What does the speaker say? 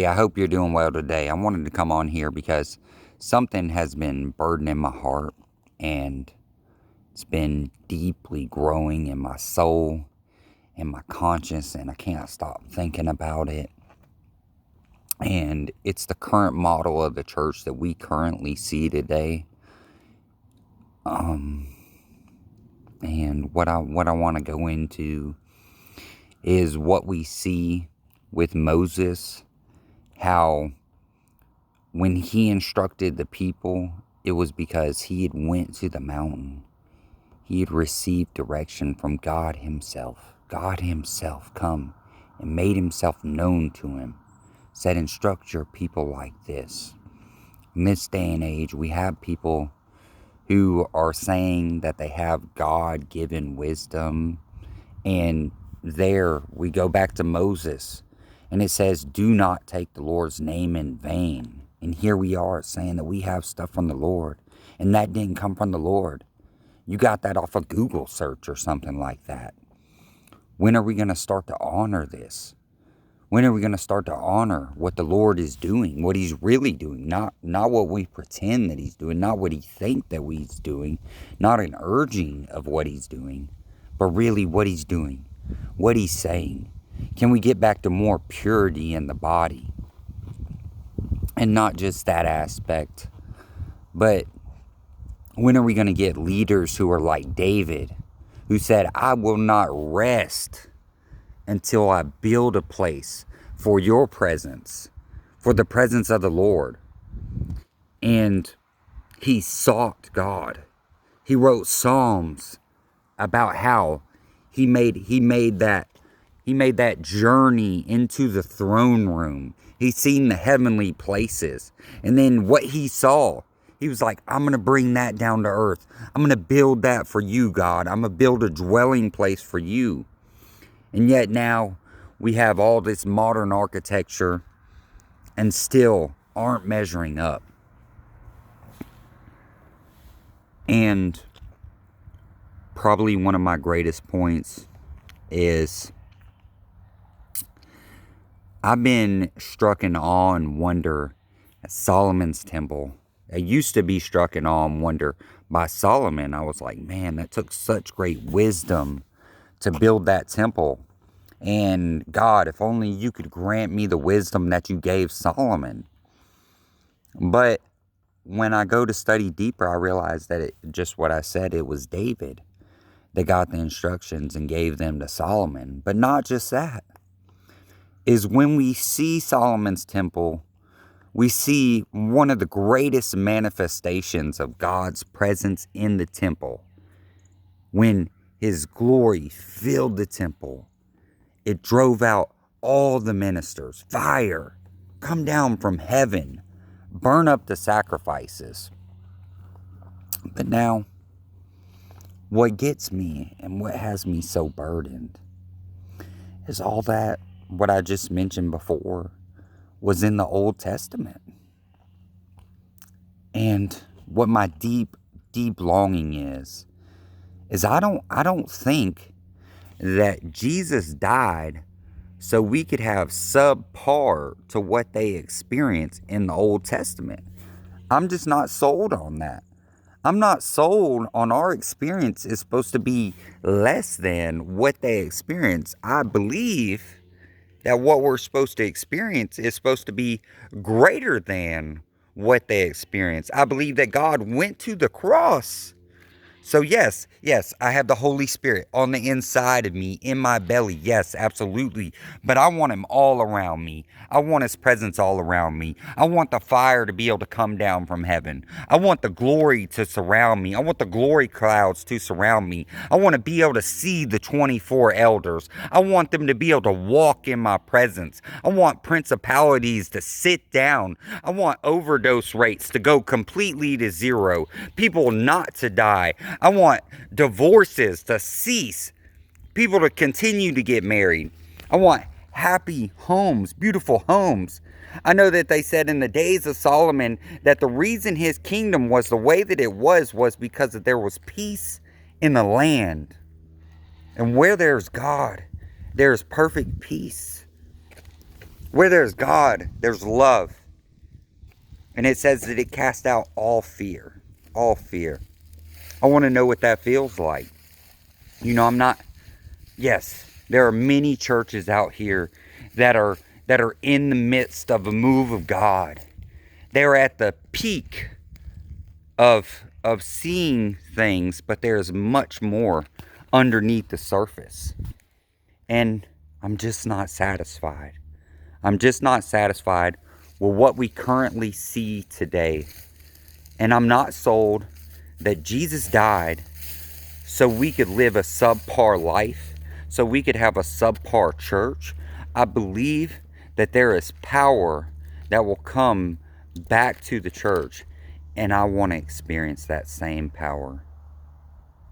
Yeah, I hope you're doing well today. I wanted to come on here because something has been burdening my heart and it's been deeply growing in my soul and my conscience, and I can't stop thinking about it. And it's the current model of the church that we currently see today. Um, and what I want to go into is what we see with Moses, how when he instructed the people, it was because he had went to the mountain. He had received direction from God himself. God himself come and made himself known to him. Said, instruct your people like this. In this day and age, we have people who are saying that they have God-given wisdom. And there we go back to Moses. And it says, do not take the Lord's name in vain. And here we are saying that we have stuff from the Lord. And that didn't come from the Lord. You got that off a Google search or something like that. When are we going to start to honor this? When are we going to start to honor what the Lord is doing, what he's really doing, not what we pretend that he's doing, not what he think that he's doing, not an urging of what he's doing, but really what he's doing, what he's saying. Can we get back to more purity in the body? And not just that aspect, but when are we going to get leaders who are like David, who said, I will not rest until I build a place for your presence, for the presence of the Lord. And he sought God. He wrote Psalms about how he made that journey into the throne room. He's seen the heavenly places. And then what he saw, he was like, I'm going to bring that down to earth. I'm going to build that for you, God. I'm going to build a dwelling place for you. And yet now we have all this modern architecture and still aren't measuring up. And probably one of my greatest points is I've been struck in awe and wonder at Solomon's temple. I used to be struck in awe and wonder by Solomon. I was like, man, that took such great wisdom to build that temple. And God, if only you could grant me the wisdom that you gave Solomon. But when I go to study deeper, I realize that just what I said, it was David that got the instructions and gave them to Solomon. But not just that. Is when we see Solomon's temple, we see one of the greatest manifestations of God's presence in the temple. When his glory filled the temple, it drove out all the ministers. Fire, come down from heaven, burn up the sacrifices. But now, what gets me and what has me so burdened is all that, what I just mentioned before, was in the Old Testament. And what my deep, deep longing is I don't think that Jesus died so we could have subpar to what they experienced in the Old Testament. I'm just not sold on that. I'm not sold on our experience is supposed to be less than what they experience. I believe that what we're supposed to experience is supposed to be greater than what they experience. I believe that God went to the cross. So yes, I have the Holy Spirit on the inside of me, in my belly. Yes, absolutely. But I want him all around me. I want his presence all around me. I want the fire to be able to come down from heaven. I want the glory to surround me. I want the glory clouds to surround me. I want to be able to see the 24 elders. I want them to be able to walk in my presence. I want principalities to sit down. I want overdose rates to go completely to zero. People not to die. I want divorces to cease. People to continue to get married. I want happy homes, beautiful homes. I know that they said in the days of Solomon that the reason his kingdom was the way that it was because that there was peace in the land. And where there's God, there's perfect peace. Where there's God, there's love. And it says that it casts out all fear. All fear. I want to know what that feels like. I'm not... Yes, there are many churches out here that are in the midst of a move of God. They're at the peak of seeing things, but there's much more underneath the surface. And I'm just not satisfied. I'm just not satisfied with what we currently see today. And I'm not sold that Jesus died so we could live a subpar life, so we could have a subpar church. I believe that there is power that will come back to the church, and I want to experience that same power.